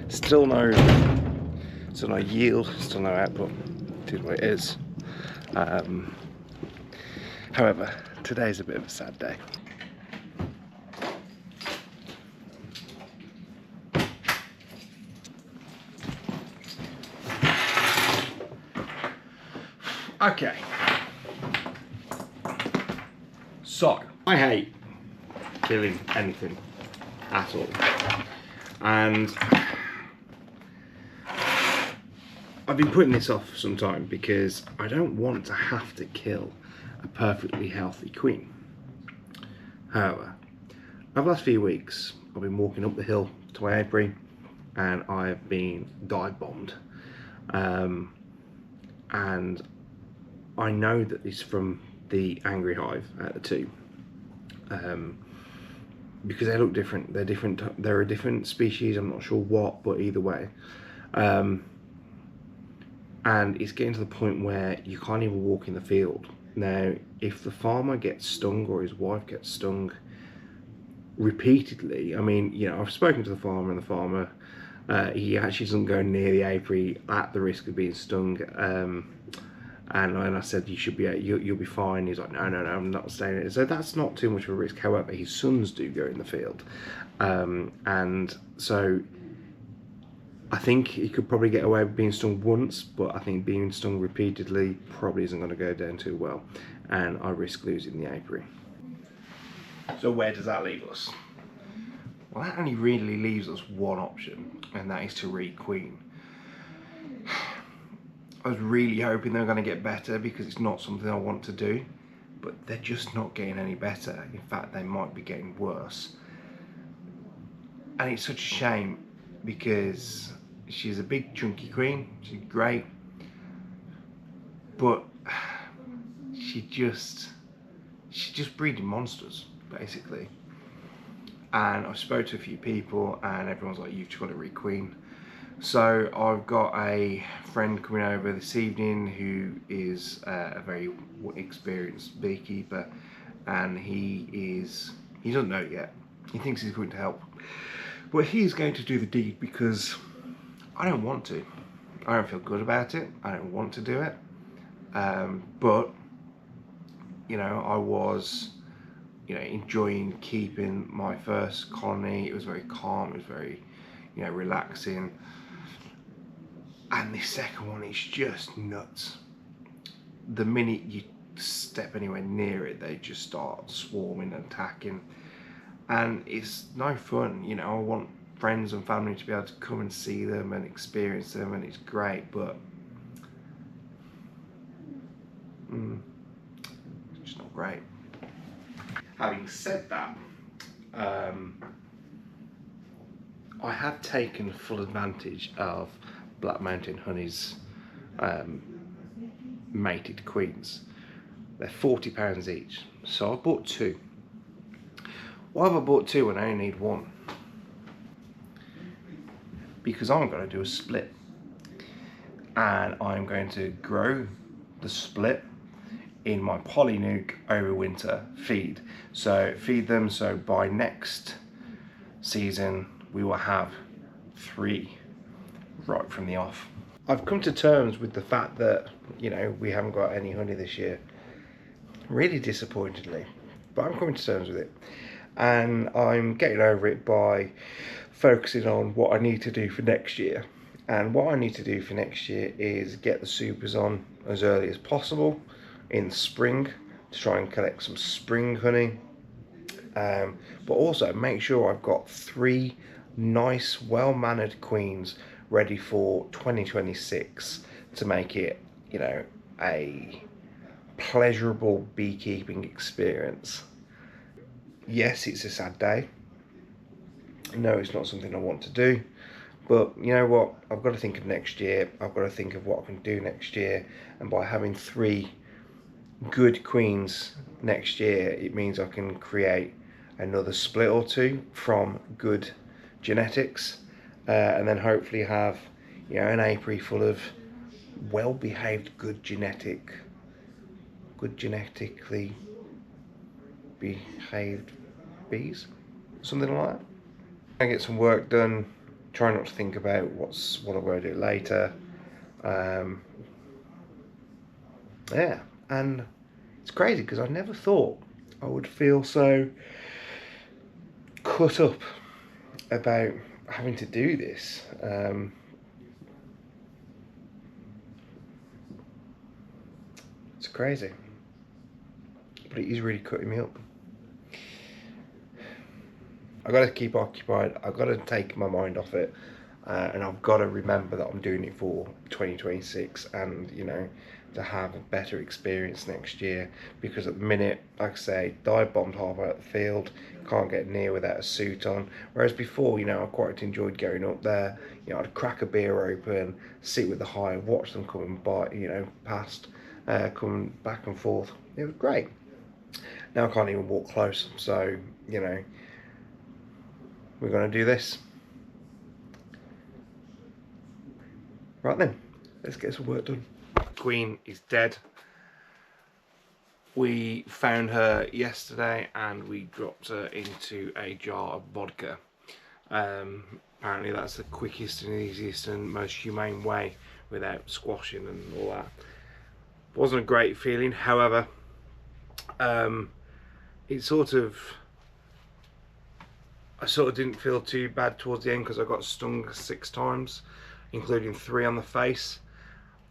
Still no yield, still no output. It is what it is. However, today's a bit of a sad day. Okay. So, I hate killing anything at all. And I've been putting this off some time because I don't want to have to kill a perfectly healthy queen. However, over the last few weeks, I've been walking up the hill to my apiary and I've been dive bombed. And I know that it's from the angry hive at the two. Because they look different. They're different. They're a different species. I'm not sure what, but either way. And it's getting to the point where you can't even walk in the field. Now, if the farmer gets stung or his wife gets stung repeatedly, I mean, you know, I've spoken to the farmer, and the farmer, he actually doesn't go near the apiary at the risk of being stung. And I said, you should be, you'll be fine. He's like, no, I'm not staying in. So that's not too much of a risk. However, his sons do go in the field. And so I think he could probably get away with being stung once, but I think being stung repeatedly probably isn't going to go down too well. And I risk losing the apiary. So where does that leave us? Well, that only really leaves us one option, and that is to requeen. I was really hoping they were going to get better because it's not something I want to do, but they're just not getting any better. In fact, they might be getting worse. And it's such a shame because she's a big chunky queen, she's great, but she's just breeding monsters, basically. And I've spoke to a few people and everyone's like, you've just got to requeen. So I've got a friend coming over this evening who is a very experienced beekeeper, and he doesn't know it yet. He thinks he's going to help, but he's going to do the deed because I don't want to. I don't feel good about it. I don't want to do it. But you know, I was, you know, enjoying keeping my first colony. It was very calm. It was very, you know, relaxing. And this second one is just nuts. The minute you step anywhere near it, they just start swarming and attacking. And it's no fun, you know. I want friends and family to be able to come and see them and experience them, and it's great, but it's just not great. Having said that, I have taken full advantage of Black Mountain Honey's mated queens. They're £40 each, so I bought two. Why have I bought two when I only need one? Because I'm going to do a split, and I'm going to grow the split in my polynuke over winter feed. So feed them, so by next season we will have 3 right from the off. I've come to terms with the fact that, you know, we haven't got any honey this year, really disappointedly, but I'm coming to terms with it, and I'm getting over it by focusing on what I need to do for next year. And what I need to do for next year is get the supers on as early as possible in spring to try and collect some spring honey, but also make sure I've got 3 nice, well-mannered queens ready for 2026 to make it, you know, a pleasurable beekeeping experience. Yes, it's a sad day. No, it's not something I want to do, but you know what? I've got to think of next year. I've got to think of what I can do next year, and by having 3 good queens next year, it means I can create another split or 2 from good genetics, and then hopefully have, you know, an apiary full of well-behaved, genetically behaved bees, something like that. I get some work done try not to think about what I'm going to do later. Yeah, and it's crazy because I never thought I would feel so cut up about having to do this. It's crazy, but it is really cutting me up. I've got to keep occupied. I've got to take my mind off it, and I've got to remember that I'm doing it for 2026, and you know, to have a better experience next year. Because at the minute, like I say, dive bombed halfway out the field, can't get near without a suit on. Whereas before, you know, I quite enjoyed going up there. You know, I'd crack a beer open, sit with the hive, watch them coming by, you know, past, coming back and forth. It was great. Now I can't even walk close, so you know, we're going to do this. Right then, let's get some work done. Queen is dead. We found her yesterday and we dropped her into a jar of vodka. Apparently that's the quickest and easiest and most humane way without squashing and all that. Wasn't a great feeling, however, it sort of, I sort of didn't feel too bad towards the end because I got stung 6 times, including 3 on the face.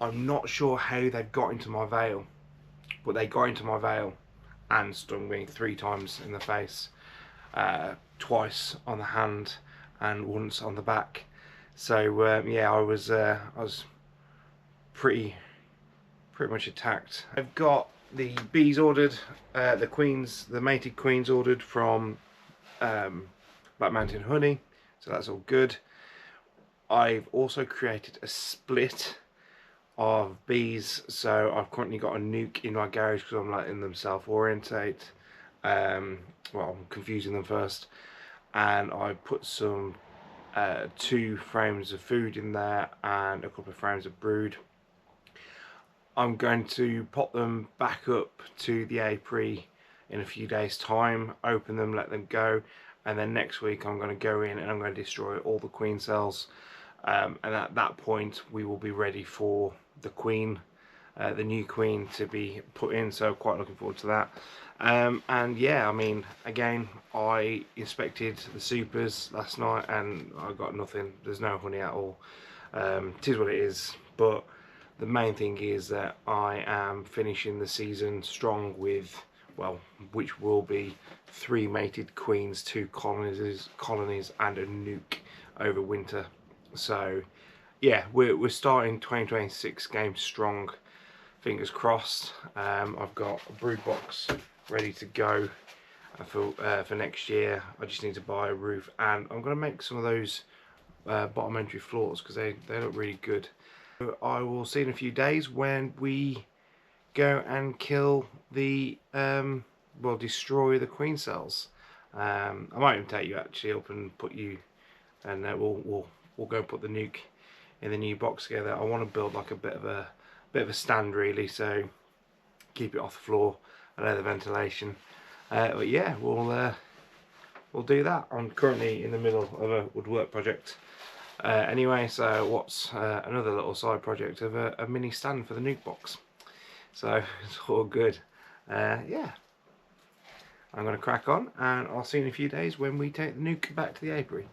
I'm not sure how they got into my veil, but they got into my veil and stung me 3 times in the face, twice on the hand and once on the back. So yeah, I was pretty much attacked. I've got the bees ordered, the mated queens ordered from Black Mountain Honey, so that's all good. I've also created a split of bees, so I've currently got a nuke in my garage because I'm letting them self-orientate. Well, I'm confusing them first, and I put some 2 frames of food in there and a couple of frames of brood. I'm going to pop them back up to the apiary in a few days time, open them, let them go, and then next week I'm going to go in and I'm going to destroy all the queen cells, and at that point we will be ready for the queen, the new queen, to be put in, so quite looking forward to that. And yeah, I mean, again, I inspected the supers last night and I got nothing. There's no honey at all. It is what it is, but the main thing is that I am finishing the season strong with, well, which will be 3 mated queens, 2 colonies and a nuke over winter. So yeah, we're starting 2026 game strong, fingers crossed. I've got a brood box ready to go for next year. I just need to buy a roof, and I'm going to make some of those bottom entry floors because they look really good. I will see in a few days when we go and kill the well, destroy the queen cells. I might even take you actually up and put you, and we'll go and put the nuke in the new box together. I want to build like a bit of a stand really, so keep it off the floor, allow the ventilation. But yeah, we'll do that. I'm currently in the middle of a woodwork project. Anyway, so what's another little side project of a mini stand for the nuke box. So it's all good. Yeah, I'm going to crack on and I'll see you in a few days when we take the nuke back to the apiary.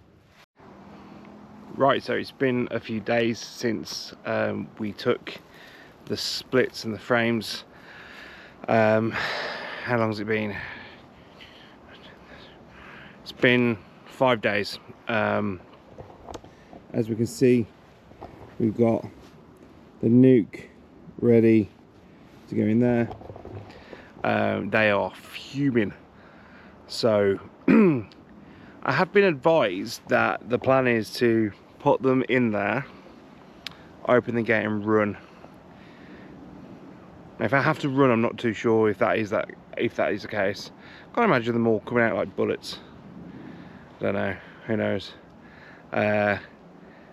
Right, so it's been a few days since we took the splits and the frames. How long's it been? It's been 5 days. As we can see, we've got the nuke ready to go in there. They are fuming. So I have been advised that the plan is to put them in there, open the gate and run. Now, if I have to run, I'm not too sure if that is the case. I can't imagine them all coming out like bullets. Don't know, who knows.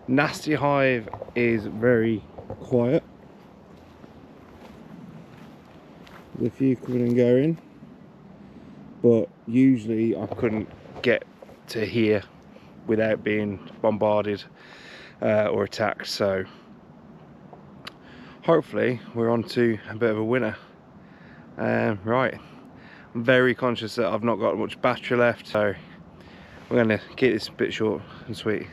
Nasty Hive is very quiet. There's a few coming and going, but usually I couldn't get to hear without being bombarded or attacked. So hopefully we're on to a bit of a winner. Right, I'm very conscious that I've not got much battery left, so we're going to keep this a bit short and sweet.